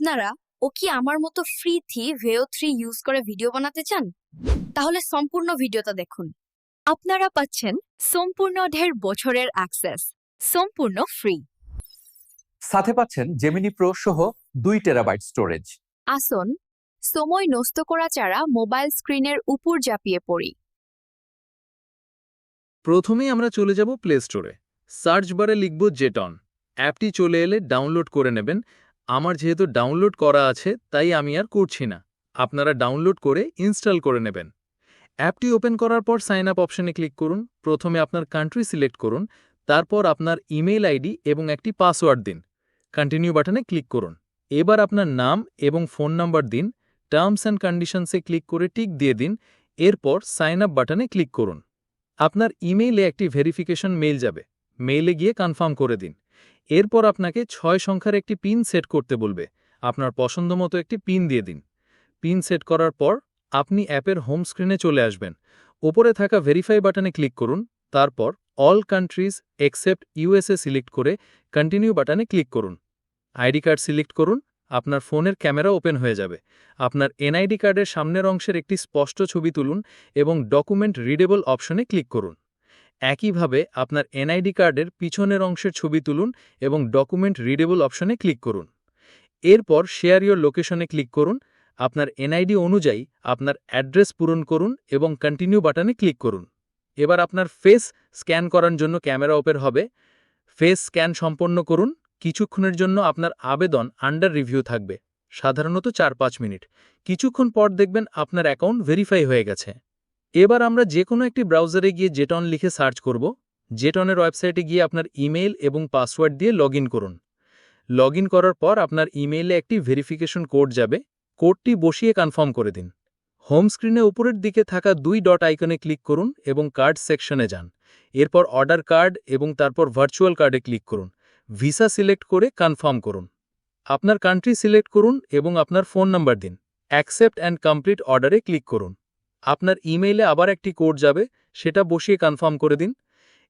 আপনারা ও কি আমার মতো ফ্রি ভেও 3 ইউজ করে ভিডিও বানাতে চান? তাহলে সম্পূর্ণ ভিডিওটা দেখুন। আপনারা পাচ্ছেন সম্পূর্ণ 1.5 বছরের অ্যাক্সেস, সম্পূর্ণ ফ্রি। সাথে পাচ্ছেন জেমিনি প্রো সহ 2 টেরাবাইট স্টোরেজ। আসুন সময় নষ্ট করা ছাড়া মোবাইল স্ক্রিনের উপর ঝাঁপিয়ে পড়ি। প্রথমেই আমরা চলে যাব প্লে স্টোরে। সার্চ বারে লিখব জেটন। অ্যাপটি চলে এলে ডাউনলোড করে নেবেন। আমার যেহেতু ডাউনলোড করা আছে তাই আমি আর করছি না। আপনারা ডাউনলোড করে ইনস্টল করে নেবেন। অ্যাপটি ওপেন করার পর সাইন আপ অপশনে ক্লিক করুন। প্রথমে আপনার কান্ট্রি সিলেক্ট করুন, তারপর আপনার ইমেইল আইডি এবং একটি পাসওয়ার্ড দিন। কন্টিনিউ বাটনে ক্লিক করুন। এবার আপনার নাম এবং ফোন নাম্বার দিন। টার্মস অ্যান্ড কন্ডিশনসে ক্লিক করে টিক দিয়ে দিন। এরপর সাইন আপ বাটনে ক্লিক করুন। আপনার ইমেইলে একটি ভেরিফিকেশন মেইল যাবে। মেইলে গিয়ে কনফার্ম করে দিন। এরপর আপনাকে 6 সংখ্যার একটি পিন সেট করতে বলবে। আপনার পছন্দমতো একটি পিন দিয়ে দিন। পিন সেট করার পর আপনি অ্যাপের হোম স্ক্রিনে চলে আসবেন। ওপরে থাকা ভেরিফাই বাটনে ক্লিক করুন। তারপর all countries except USA select করে কন্টিনিউ বাটনে ক্লিক করুন। আইডি কার্ড সিলেক্ট করুন। আপনার ফোনের ক্যামেরা ওপেন হয়ে যাবে। আপনার এনআইডি কার্ডের সামনের অংশের একটি স্পষ্ট ছবি তুলুন এবং ডকুমেন্ট রিডেবল অপশনে ক্লিক করুন। একইভাবে আপনার এনআইডি কার্ডের পিছনের অংশের ছবি তুলুন এবং ডকুমেন্ট রিডেবল অপশনে ক্লিক করুন। এরপর শেয়ার ইয়োর লোকেশনে ক্লিক করুন। আপনার এনআইডি অনুযায়ী আপনার অ্যাড্রেস পূরণ করুন এবং কন্টিনিউ বাটনে ক্লিক করুন। এবার আপনার ফেস স্ক্যান করার জন্য ক্যামেরা ওপেন হবে। ফেস স্ক্যান সম্পন্ন করুন। কিছুক্ষণের জন্য আপনার আবেদন আন্ডার রিভিউ থাকবে, সাধারণত 4-5 মিনিট। কিছুক্ষণ পর দেখবেন আপনার অ্যাকাউন্ট ভেরিফাই হয়ে গেছে। এবার আমরা যে কোনো একটি ব্রাউজারে গিয়ে জেটন লিখে সার্চ করব। জেটনের ওয়েবসাইটে গিয়ে আপনার ইমেইল এবং পাসওয়ার্ড দিয়ে লগ ইন করুন। লগ ইন করার পর আপনার ইমেইলে একটি ভেরিফিকেশন কোড যাবে। কোডটি বসিয়ে কনফার্ম করে দিন। হোম স্ক্রিনে উপরের দিকে থাকা 2 ডট আইকনে ক্লিক করুন এবং কার্ড সেকশনে যান। এরপর অর্ডার কার্ড এবং তারপর ভার্চুয়াল কার্ডে ক্লিক করুন। ভিসা সিলেক্ট করে কনফার্ম করুন। আপনার কান্ট্রি সিলেক্ট করুন এবং আপনার ফোন নাম্বার দিন। অ্যাকসেপ্ট অ্যান্ড কমপ্লিট অর্ডারে ক্লিক করুন। আপনার ইমেইলে আবার একটি কোড যাবে, সেটা বসিয়ে কনফার্ম করে দিন।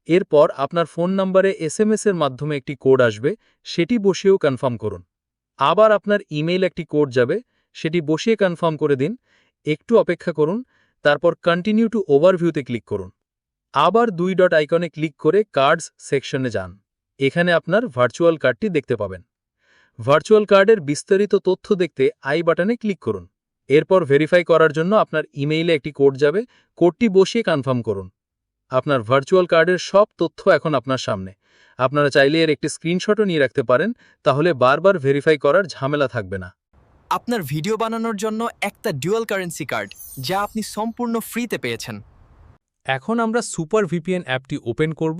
এরপর আপনার ফোন নাম্বারে এসএমএস-এর মাধ্যমে একটি কোড আসবে, সেটি বসিয়েও কনফার্ম করুন। আবার আপনার ইমেইল একটি কোড যাবে, সেটি বসিয়ে কনফার্ম করে দিন। একটু অপেক্ষা করুন, তারপর কন্টিনিউ টু ওভারভিউতে ক্লিক করুন। আবার 2 ডট আইকনে ক্লিক করে কার্ডস সেকশনে যান। এখানে আপনার ভার্চুয়াল কার্ডটি দেখতে পাবেন। ভার্চুয়াল কার্ডের বিস্তারিত তথ্য দেখতে আই বাটনে ক্লিক করুন। এরপর ভেরিফাই করার জন্য আপনার ইমেইলে একটি কোড যাবে, কোডটি বসিয়ে কনফার্ম করুন। আপনার ভার্চুয়াল কার্ডের সব তথ্য এখন আপনার সামনে। আপনারা চাইলে এর একটি স্ক্রিনশটও নিয়ে রাখতে পারেন, তাহলে বারবার ভেরিফাই করার ঝামেলা থাকবে না। আপনার ভিডিও বানানোর জন্য একটা ডুয়াল কারেন্সি কার্ড, যা আপনি সম্পূর্ণ ফ্রিতে পেয়েছেন। এখন আমরা সুপার ভিপিএন অ্যাপটি ওপেন করব।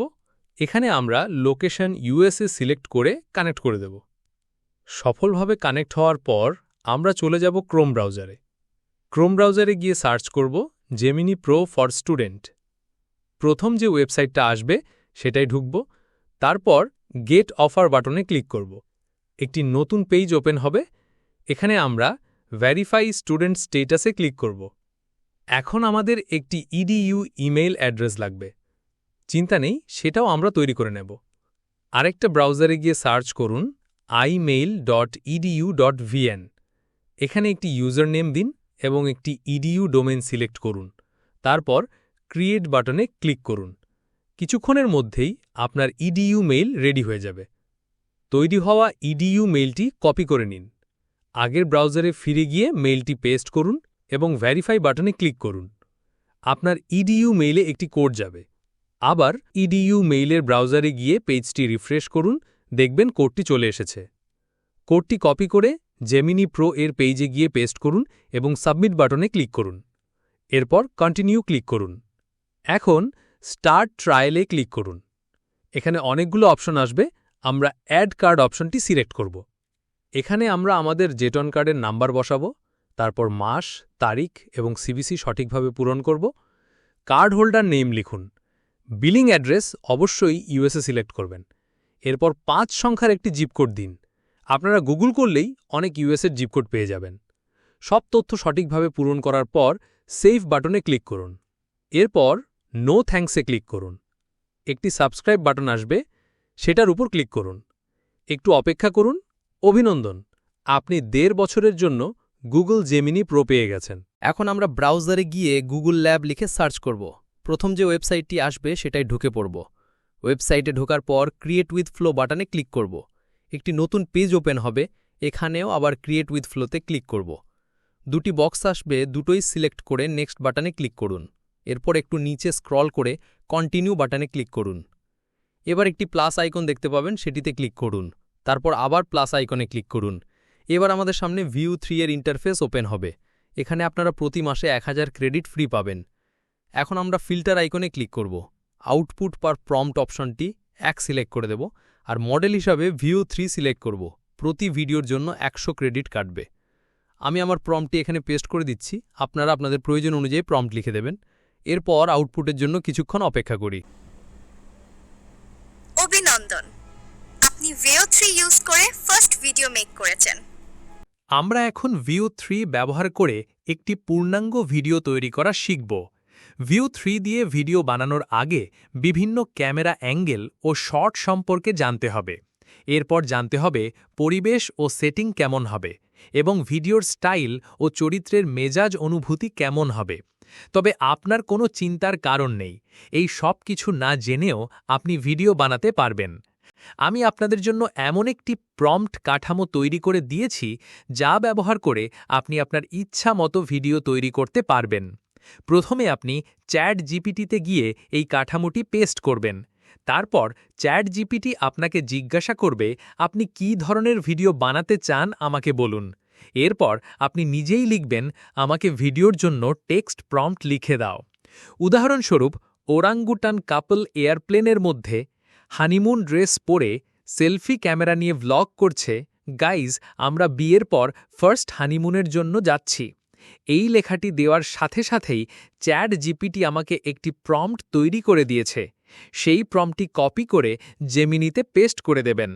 এখানে আমরা লোকেশন ইউএসএ সিলেক্ট করে কানেক্ট করে দেব। সফলভাবে কানেক্ট হওয়ার পর আমরা চলে যাব ক্রোম ব্রাউজারে। ক্রোম ব্রাউজারে গিয়ে সার্চ করব জেমিনি প্রো ফর স্টুডেন্ট। প্রথম যে ওয়েবসাইটটা আসবে সেটাই ঢুকব। তারপর গেট অফার বাটনে ক্লিক করব। একটি নতুন পেজ ওপেন হবে। এখানে আমরা ভেরিফাই স্টুডেন্ট স্টেটাসে ক্লিক করব। এখন আমাদের একটি ইডিইউ ইমেইল অ্যাড্রেস লাগবে। চিন্তা নেই, সেটাও আমরা তৈরি করে নেব। আরেকটা ব্রাউজারে গিয়ে সার্চ করুন imail.edu.vn। এখানে একটি ইউজার নেম দিন এবং একটি ইডিইউ ডোমেন সিলেক্ট করুন। তারপর ক্রিয়েট বাটনে ক্লিক করুন। কিছুক্ষণের মধ্যেই আপনার ইডিইউ মেইল রেডি হয়ে যাবে। তৈরি হওয়া ইডিইউ মেইলটি কপি করে নিন। আগের ব্রাউজারে ফিরে গিয়ে মেইলটি পেস্ট করুন এবং ভেরিফাই বাটনে ক্লিক করুন। আপনার ইডিইউ মেইলে একটি কোড যাবে। আবার ইডিইউ মেইলের ব্রাউজারে গিয়ে পেজটি রিফ্রেশ করুন, দেখবেন কোডটি চলে এসেছে। কোডটি কপি করে জেমিনি প্রো এর পেজে গিয়ে পেস্ট করুন এবং সাবমিট বাটনে ক্লিক করুন। এরপর কন্টিনিউ ক্লিক করুন। এখন স্টার্ট ট্রায়ালে ক্লিক করুন। এখানে অনেকগুলো অপশন আসবে। আমরা অ্যাড কার্ড অপশনটি সিলেক্ট করব। এখানে আমরা আমাদের জেটন কার্ডের নাম্বার বসাবো, তারপর মাস, তারিখ এবং সিভিসি সঠিকভাবে পূরণ করব। কার্ড হোল্ডার নেম লিখুন। বিলিং অ্যাড্রেস অবশ্যই ইউএসএ সিলেক্ট করবেন। এরপর 5 সংখ্যার একটি জিপ কোড দিন। আপনারা গুগল করলেই অনেক ইউএসএর জিপ কোড পেয়ে যাবেন। সব তথ্য সঠিকভাবে পূরণ করার পর সেভ বাটনে ক্লিক করুন। এরপর নো থ্যাঙ্কসে ক্লিক করুন। একটি সাবস্ক্রাইব বাটন আসবে, সেটার উপর ক্লিক করুন। একটু অপেক্ষা করুন। অভিনন্দন, আপনি 1.5 বছরের জন্য গুগল জেমিনি প্রো পেয়ে গেছেন। এখন আমরা ব্রাউজারে গিয়ে গুগল ল্যাব লিখে সার্চ করব। প্রথম যে ওয়েবসাইটটি আসবে সেটাই ঢুকে পড়ব। ওয়েবসাইটে ঢোকার পর ক্রিয়েট উইথ ফ্লো বাটনে ক্লিক করব। একটি নতুন পেজ ওপেন হবে, এখানেও আবার ক্রিয়েট উইথ ফ্লোতে ক্লিক করব। দুটি বক্স আসবে, দুটোই সিলেক্ট করে নেক্সট বাটনে ক্লিক করুন। এরপর একটু নিচে স্ক্রল করে কন্টিনিউ বাটনে ক্লিক করুন। এবার একটি প্লাস আইকন দেখতে পাবেন, সেটিতে ক্লিক করুন। তারপর আবার প্লাস আইকনে ক্লিক করুন। এবার আমাদের সামনে ভিউ 3 এর ইন্টারফেস ওপেন হবে। এখানে আপনারা প্রতি মাসে 1000 ক্রেডিট ফ্রি পাবেন। এখন আমরা ফিল্টার আইকনে ক্লিক করব। আউটপুট পার প্রম্পট অপশনটি 1 সিলেক্ট করে দেব, আর মডেল হিসাবে ভিউ 3 সিলেক্ট করব। প্রতি ভিডিওর জন্য 100 ক্রেডিট কাটবে। আমি আমার প্রম্পটটি এখানে পেস্ট করে দিচ্ছি, আপনারা আপনাদের প্রয়োজন অনুযায়ী প্রম্পট লিখে দেবেন। এরপর আউটপুটের জন্য কিছুক্ষণ অপেক্ষা করি। অভিনন্দন, আপনি ভিও 3 ইউজ করে ফার্স্ট ভিডিও মেক করেছেন। আমরা এখন ভিউ 3 ব্যবহার করে একটি পূর্ণাঙ্গ ভিডিও তৈরি করা শিখব। ভিউ 3 দিয়ে ভিডিও বানানোর আগে বিভিন্ন ক্যামেরা অ্যাঙ্গেল ও শট সম্পর্কে জানতে হবে। এরপর জানতে হবে পরিবেশ ও সেটিং কেমন হবে এবং ভিডিওর স্টাইল ও চরিত্রের মেজাজ অনুভূতি কেমন হবে। তবে আপনার কোনো চিন্তার কারণ নেই, এই সব কিছু না জেনেও আপনি ভিডিও বানাতে পারবেন। আমি আপনাদের জন্য এমন একটি প্রম্পট কাঠামো তৈরি করে দিয়েছি যা ব্যবহার করে আপনি আপনার ইচ্ছা মতো ভিডিও তৈরি করতে পারবেন। প্রথমে আপনি চ্যাট জিপিটিতে গিয়ে এই কাঠামোটি পেস্ট করবেন। তারপর চ্যাট জিপিটি আপনাকে জিজ্ঞাসা করবে আপনি কী ধরনের ভিডিও বানাতে চান আমাকে বলুন। এরপর আপনি নিজেই লিখবেন আমাকে ভিডিওর জন্য টেক্সট প্রম্পট লিখে দাও। উদাহরণস্বরূপ ওরাঙ্গুটান কাপল এয়ারপ্লেনের মধ্যে হানিমুন ড্রেস পরে সেলফি ক্যামেরা নিয়ে ভ্লগ করছে, গাইজ আমরা বিয়ের পর ফার্স্ট হানিমুনের জন্য যাচ্ছি। এই লেখাটি দেওয়ার সাথে সাথেই চ্যাট জিপিটি আমাকে একটি প্রম্পট তৈরি করে দিয়েছে। সেই প্রম্পটটি কপি করে জেমিনিতে পেস্ট করে দেবেন।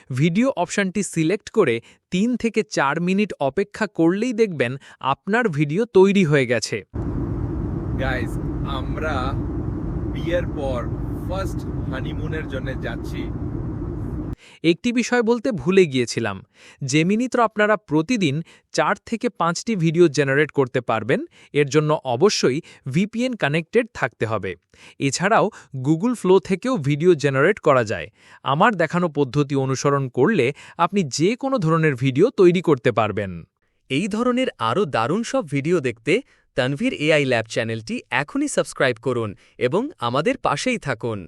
ভিডিও অপশনটি সিলেক্ট করে 3 থেকে 4 মিনিট অপেক্ষা করলেই দেখবেন আপনার ভিডিও তৈরি হয়ে গেছে। গাইস, আমরা বিয়ের পর ফার্স্ট হানিমুনের জন্য যাচ্ছি। একটি বিষয় বলতে ভুলে গিয়েছিলাম, জেমিনি তো আপনারা প্রতিদিন 4 থেকে 5টি ভিডিও জেনারেট করতে পারবেন। এর জন্য অবশ্যই ভিপিএন কানেক্টেড থাকতে হবে। এছাড়াও গুগল ফ্লো থেকেও ভিডিও জেনারেট করা যায়। আমার দেখানো পদ্ধতি অনুসরণ করলে আপনি যে কোনো ধরনের ভিডিও তৈরি করতে পারবেন। এই ধরনের আরও দারুণ সব ভিডিও দেখতে তানভীর এআই ল্যাব চ্যানেলটি এখনই সাবস্ক্রাইব করুন এবং আমাদের পাশেই থাকুন।